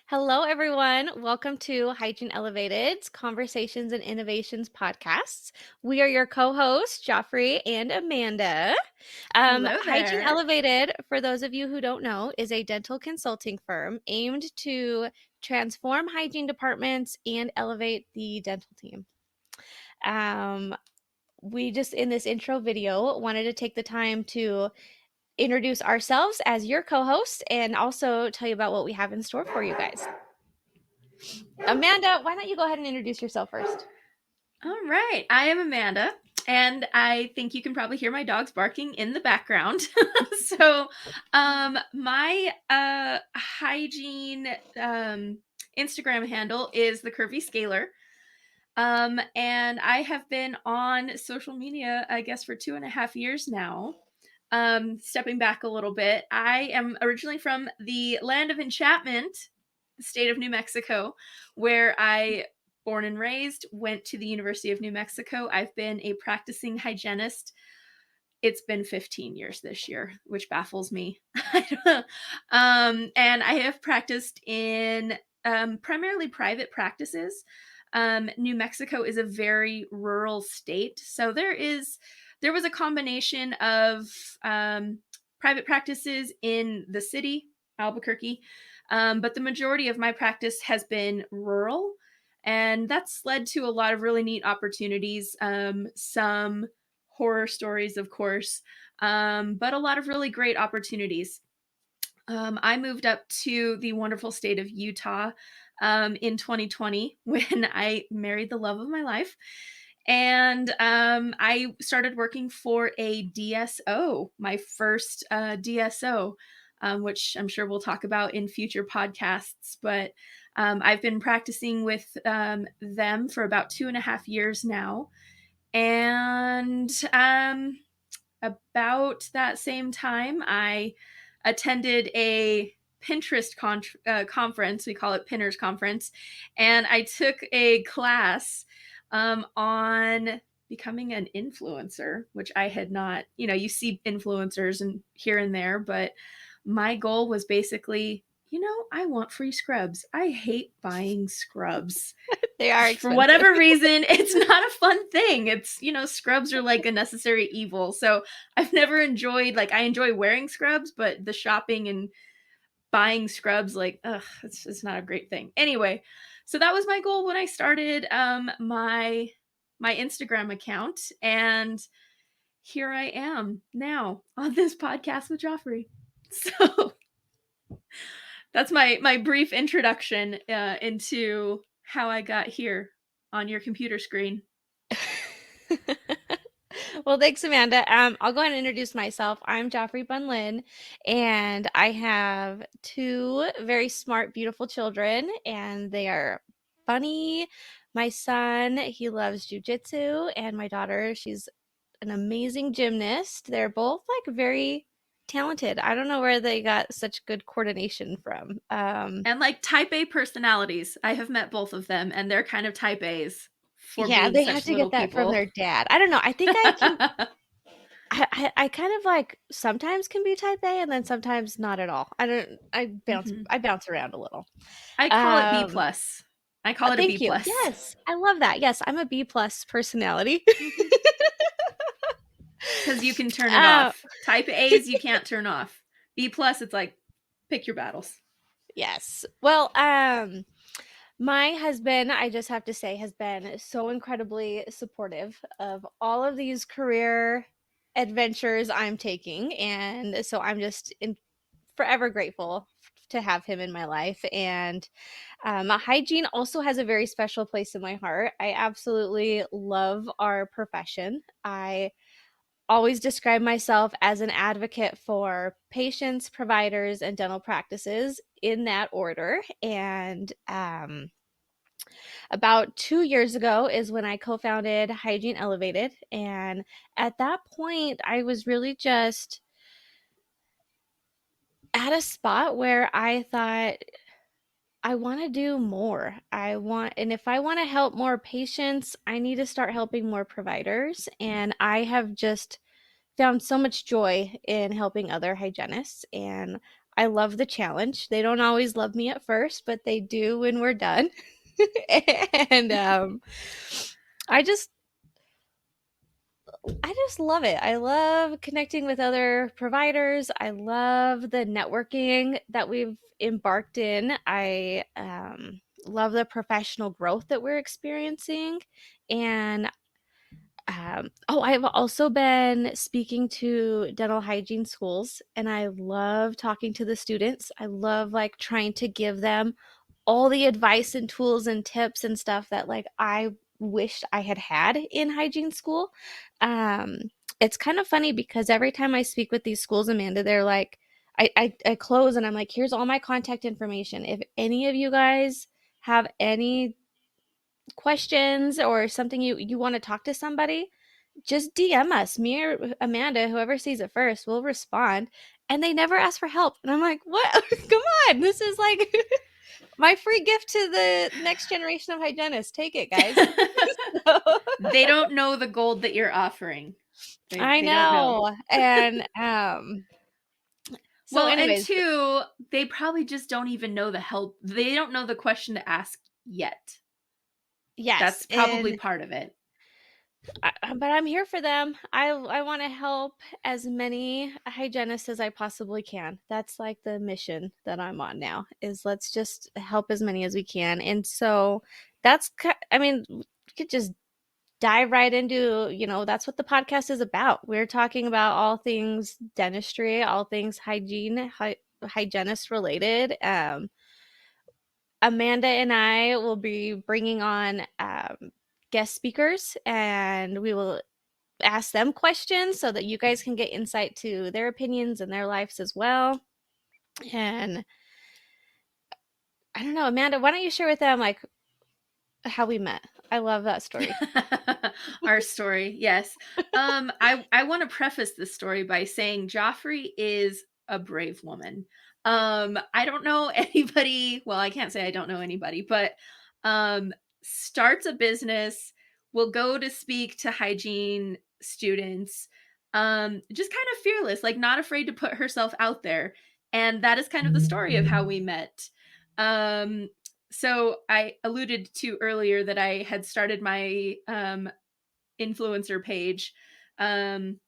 Hello, everyone. Welcome to Hygiene Elevated's Conversations and Innovations podcasts. We are your co-hosts, Joffree and Amanda. Hello Hygiene there. Elevated, for those of you who don't know, is a dental consulting firm aimed to transform hygiene departments and elevate the dental team. Um, we just, in this intro video, wanted to take the time to introduce ourselves as your co-hosts and also tell you about what we have in store for you guys. Amanda, why don't you go ahead and introduce yourself first? All right. I am Amanda, and I think you can probably hear my dogs barking in the background. My hygiene Instagram handle is the Curvy Scaler. And I have been on social media, I guess, for 2.5 years now. Stepping back a little bit, I am originally from the land of enchantment, the state of New Mexico, where I born and raised, went to the University of New Mexico. I've been a practicing hygienist. It's been 15 years this year, which baffles me. And I have practiced in primarily private practices. New Mexico is a very rural state, so there was a combination of private practices in the city, Albuquerque, but the majority of my practice has been rural, and that's led to a lot of really neat opportunities. Some horror stories, of course, but a lot of really great opportunities. I moved up to the wonderful state of Utah in 2020 when I married the love of my life. And I started working for a DSO, my first DSO, which I'm sure we'll talk about in future podcasts. But I've been practicing with them for about 2.5 years now. And about that same time, I attended a Pinterest conference. We call it Pinners Conference. And I took a class on becoming an influencer, which I had not, you see influencers and here and there, but my goal was basically, I want free scrubs. I hate buying scrubs. They are For expensive. whatever reason, it's not a fun thing. It's, scrubs are like a necessary evil. So I've never enjoyed, like, I enjoy wearing scrubs, but the shopping and buying scrubs, like, it's not a great thing. Anyway, so that was my goal when I started my Instagram account. And here I am now on this podcast with Joffrey. So that's my brief introduction into how I got here on your computer screen. Well, thanks, Amanda. I'll go ahead and introduce myself. I'm Joffrey Bunleang, and I have two very smart, beautiful children, and they are funny. My son, he loves jujitsu, and my daughter, she's an amazing gymnast. They're both like very talented. I don't know where they got such good coordination from. And like type A personalities. I have met both of them, and they're kind of type A's for Yeah, being they had such to get little that from people. their dad. I don't know. I think I can. I kind of like sometimes can be type A and then sometimes not at all. I don't. Mhm. I bounce around a little. I call it B Um, plus. I call it a B Thank you. plus. Yes, I love that. Yes, I'm a B plus personality. Because you can turn it uh, off. Type A's you can't turn off. B plus, it's like pick your battles. yes. Well, my husband, I just have to say, has been so incredibly supportive of all of these career adventures I'm taking, and so I'm just forever grateful to have him in my life. And hygiene also has a very special place in my heart. I absolutely love our profession. I always describe myself as an advocate for patients, providers, and dental practices in that order. And about 2 years ago is when I co founded Hygiene Elevated. And at that point, I was really just at a spot where I thought, I want to do more. And if I want to help more patients, I need to start helping more providers. And I have just found so much joy in helping other hygienists. And I love the challenge. They don't always love me at first, but they do when we're done. And I just I just love it. I love connecting with other providers. I love the networking that we've embarked in. I love the professional growth that we're experiencing. And oh, I've also been speaking to dental hygiene schools, and I love talking to the students. I love like trying to give them all the advice and tools and tips and stuff that like I wished I had had in hygiene school. Um, it's kind of funny because every time I speak with these schools, Amanda, they're like, I close and I'm like, here's all my contact information. If any of you guys have any questions or something you want to talk to somebody, just DM us. Me or Amanda, whoever sees it first, will respond. And they never ask for help. And I'm like, what? Come on. This is like my free gift to the next generation of hygienists. Take it, guys. So, They don't know the gold that you're offering. I They don't know. know. And so Well, and anyways, two, they probably just don't even know the help. They don't know the question to ask yet. yes. That's probably And part of it. but I'm here for them. I want to help as many hygienists as I possibly can. That's like the mission that I'm on now is let's just help as many as we can. And so I mean, we could just dive right into, that's what the podcast is about. We're talking about all things dentistry, all things hygienist related. Amanda and I will be bringing on guest speakers, and we will ask them questions so that you guys can get insight to their opinions and their lives as well. And I don't know, Amanda, why don't you share with them like how we met? I love that story. Our story, yes. I want to preface this story by saying Joffree is a brave woman. I don't know anybody, well, I can't say I don't know anybody, but um starts a business, will go to speak to hygiene students, just kind of fearless, like not afraid to put herself out there. And that is kind of the story of how we met. Um so I alluded to earlier that I had started my influencer page, um,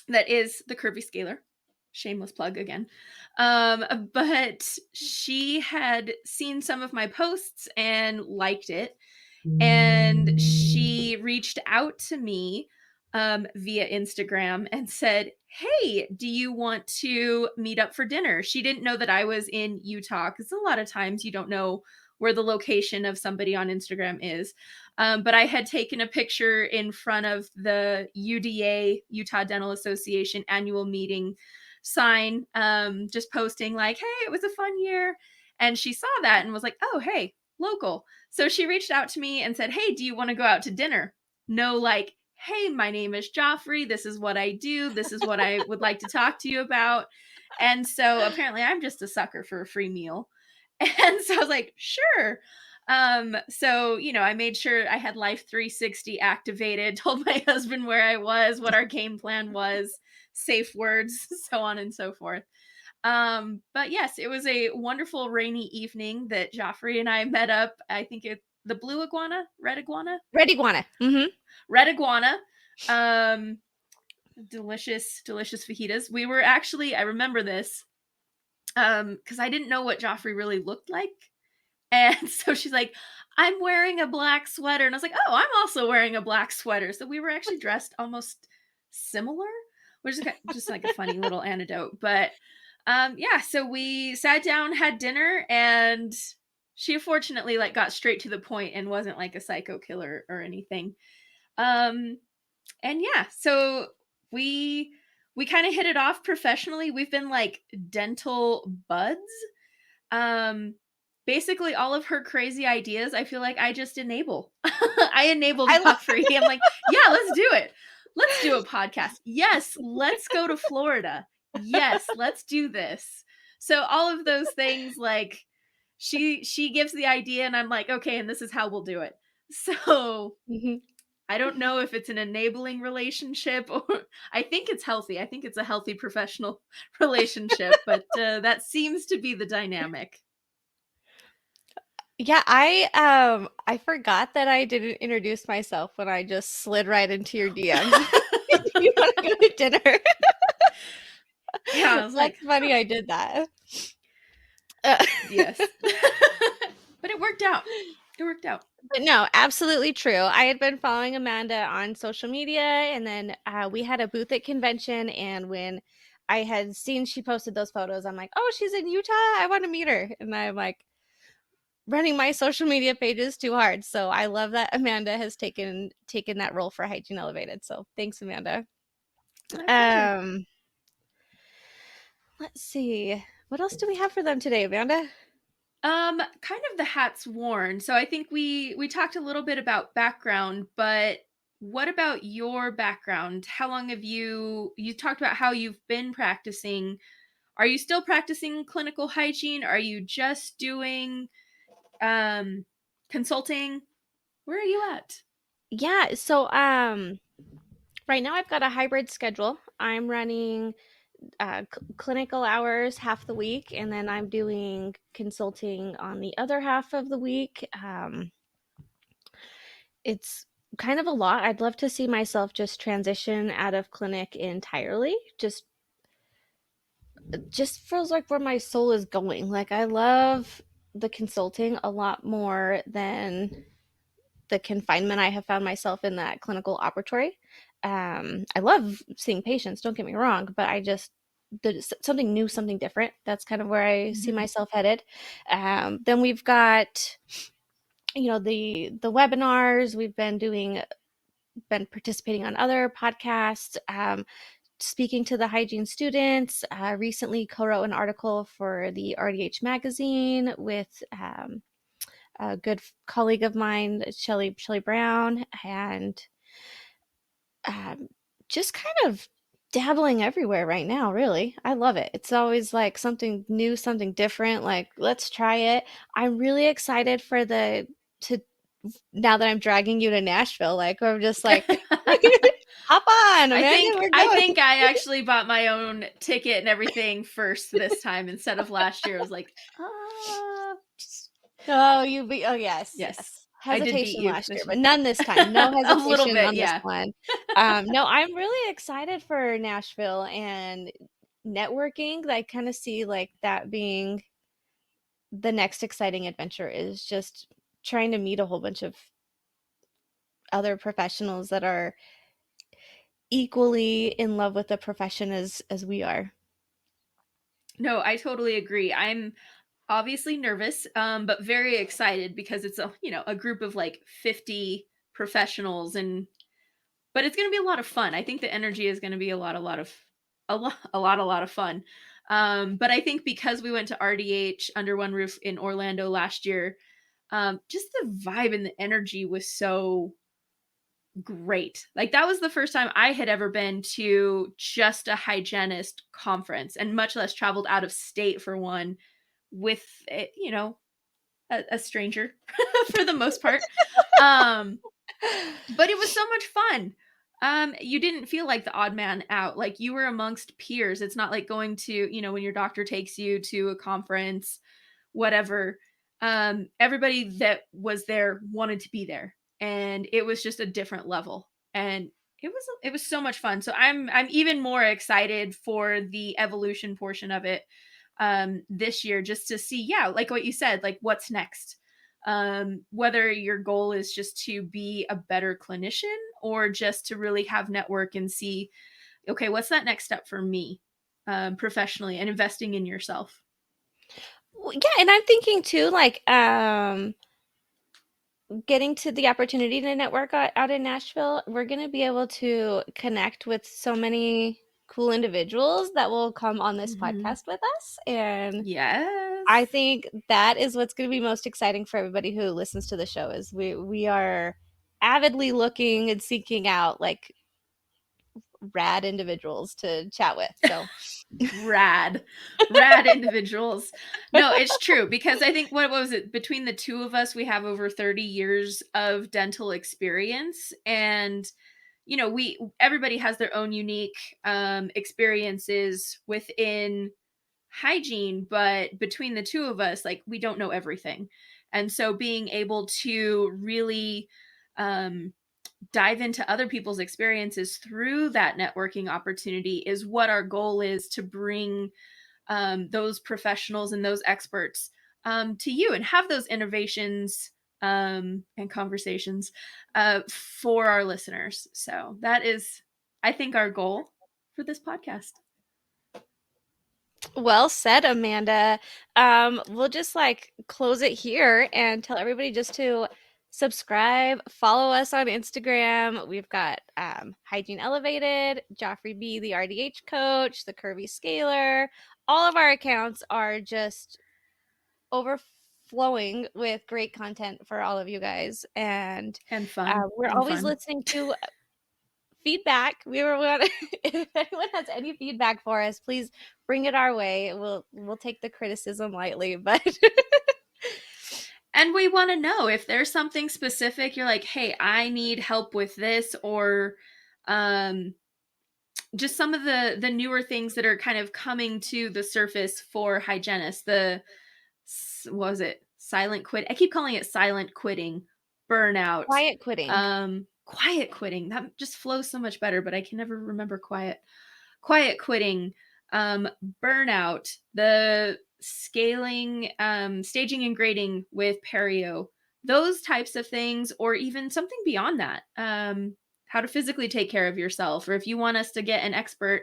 that is the Curvy Scaler. Shameless plug again. But she had seen some of my posts and liked it, and she reached out to me via Instagram and said, "Hey, do you want to meet up for dinner?" She didn't know that I was in Utah because a lot of times you don't know where the location of somebody on Instagram is. But I had taken a picture in front of the UDA, Utah Dental Association annual meeting sign, just posting like, "Hey, it was a fun year." And she saw that and was like, "Oh, hey, local." So she reached out to me and said, "Hey, do you want to go out to dinner?" No, like, "Hey, my name is Joffrey. This is what I do. This is what I would like to talk to you about." And so apparently I'm just a sucker for a free meal. And so I was like, "Sure." So, I made sure I had Life 360 activated, told my husband where I was, what our game plan was, safe words, so on and so forth. But yes, it was a wonderful rainy evening that Joffrey and I met up. I think the blue iguana, red iguana, Red iguana. Mm-hmm. red iguana. Um, delicious, delicious fajitas. We were actually, I remember this, because I didn't know what Joffrey really looked like. And so she's like, "I'm wearing a black sweater." And I was like, "Oh, I'm also wearing a black sweater." So we were actually dressed almost similar, which is just like a funny little anecdote. But yeah, so we sat down, had dinner, and she fortunately like got straight to the point and wasn't like a psycho killer or anything. Um and yeah, so we we kind of hit it off professionally. We've been like dental buds. um Basically all of her crazy ideas, I feel like I just enable. I enable I love Joffrey. I'm like, "Yeah, let's do it. Let's do a podcast. Yes, let's go to Florida. Yes, let's do this." So all of those things, like, she gives the idea and I'm like, "Okay, and this is how we'll do it." So Mhm. I don't know if it's an enabling relationship or I think it's healthy. I think it's a healthy professional relationship, but that seems to be the dynamic. Yeah, I forgot that I didn't introduce myself when I just slid right into your DMs. You want to go to dinner? Yeah, I was like, That's funny huh, I did that. Uh, yes. But it worked out. It worked out. but no, absolutely true. I had been following Amanda on social media, and then we had a booth at convention. And when I had seen she posted those photos, I'm like, oh, she's in Utah. I want to meet her. And I'm like, running my social media pages too hard. So I love that Amanda has taken that role for Hygiene Elevated. So thanks, Amanda. My pleasure. Um, let's see. What else do we have for them today, Amanda? Kind of the hats worn. So I think we talked a little bit about background, but what about your background? How long have you talked about how you've been practicing? Are you still practicing clinical hygiene? Are you just doing um consulting? Where are you at? Yeah, so right now I've got a hybrid schedule. I'm running clinical hours half the week, and then I'm doing consulting on the other half of the week. It's kind of a lot. I'd love to see myself just transition out of clinic entirely. Just feels like where my soul is going. Like I love the consulting a lot more than the confinement I have found myself in that clinical operatory. I love seeing patients, don't get me wrong, but I just something new, something different. That's kind of where I see Mhm. myself headed. Then we've got, the webinars. We've been participating on other podcasts, speaking to the hygiene students. Recently co-wrote an article for the RDH magazine with a good colleague of mine, Shelly Brown, and um, just kind of dabbling everywhere right now. Really, I love it. It's always like something new, something different. Like let's try it. I'm really excited for the to now that I'm dragging you to Nashville. Like I'm just like hop on, Amanda, we're I going. think I actually bought my own ticket and everything first this time instead of last year. I was like, ah, Oh, you be oh yes, yes, yes. I did beat Hesitation you last year, this but year. none this time. No A little hesitation bit, on this yeah. one. No, I'm really excited for Nashville and networking. I kind of see like that being the next exciting adventure is just trying to meet a whole bunch of other professionals that are equally in love with the profession as we are. No, I totally agree. I'm obviously nervous, but very excited because it's a group of like 50 professionals, and but it's going to be a lot of fun. I think the energy is going to be a lot of fun. But I think because we went to RDH under one roof in Orlando last year, just the vibe and the energy was so great. Like that was the first time I had ever been to just a hygienist conference, and much less traveled out of state for one with a stranger for the most part. Um, but it was so much fun. You didn't feel like the odd man out. Like you were amongst peers. It's not like going to, when your doctor takes you to a conference, whatever. Everybody that was there wanted to be there, and it was just a different level. And it was so much fun. So I'm even more excited for the evolution portion of it this year, just to see, yeah, like what you said, like what's next. Whether your goal is just to be a better clinician or just to really have network and see, okay, what's that next step for me professionally, and investing in yourself. Yeah, and I'm thinking too, like getting to the opportunity to network out in Nashville, we're going to be able to connect with so many cool individuals that will come on this Mhm. podcast with us. And I Yes. think that is what's going to be most exciting for everybody who listens to the show is we are avidly looking and seeking out like rad individuals to chat with. So Rad, rad individuals. No, it's true because I think what was it, between the two of us we have over 30 years of dental experience, and we everybody has their own unique experiences within hygiene, but between the two of us, like, we don't know everything. And so being able to really um dive into other people's experiences through that networking opportunity is what our goal is, to bring those professionals and those experts to you and have those innovations and conversations for our listeners. So that is, I think, our goal for this podcast. Well said, Amanda. We'll just like close it here and tell everybody just to subscribe, follow us on Instagram. We've got Hygiene Elevated, Joffree B, the RDH coach, the Curvy Scaler. All of our accounts are just overflowing with great content for all of you guys. And And fun we're and always fun. listening to feedback. If anyone has any feedback for us, please bring it our way. We'll take the criticism lightly, but And we want to know if there's something specific you're like, hey, I need help with this, or um just some of the newer things that are kind of coming to the surface for hygienists. What was it, silent quit, I keep calling it silent quitting, burnout, quiet quitting. quiet quitting, that just flows so much better, but I can never remember quiet quitting, um, burnout, the scaling, staging and grading with perio, those types of things, or even something beyond that. How to physically take care of yourself, or if you want us to get an expert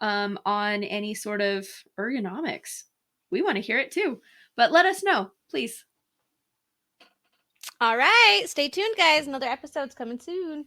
on any sort of ergonomics, we want to hear it too. But let us know, please. All right, stay tuned, guys. Another episode's coming soon.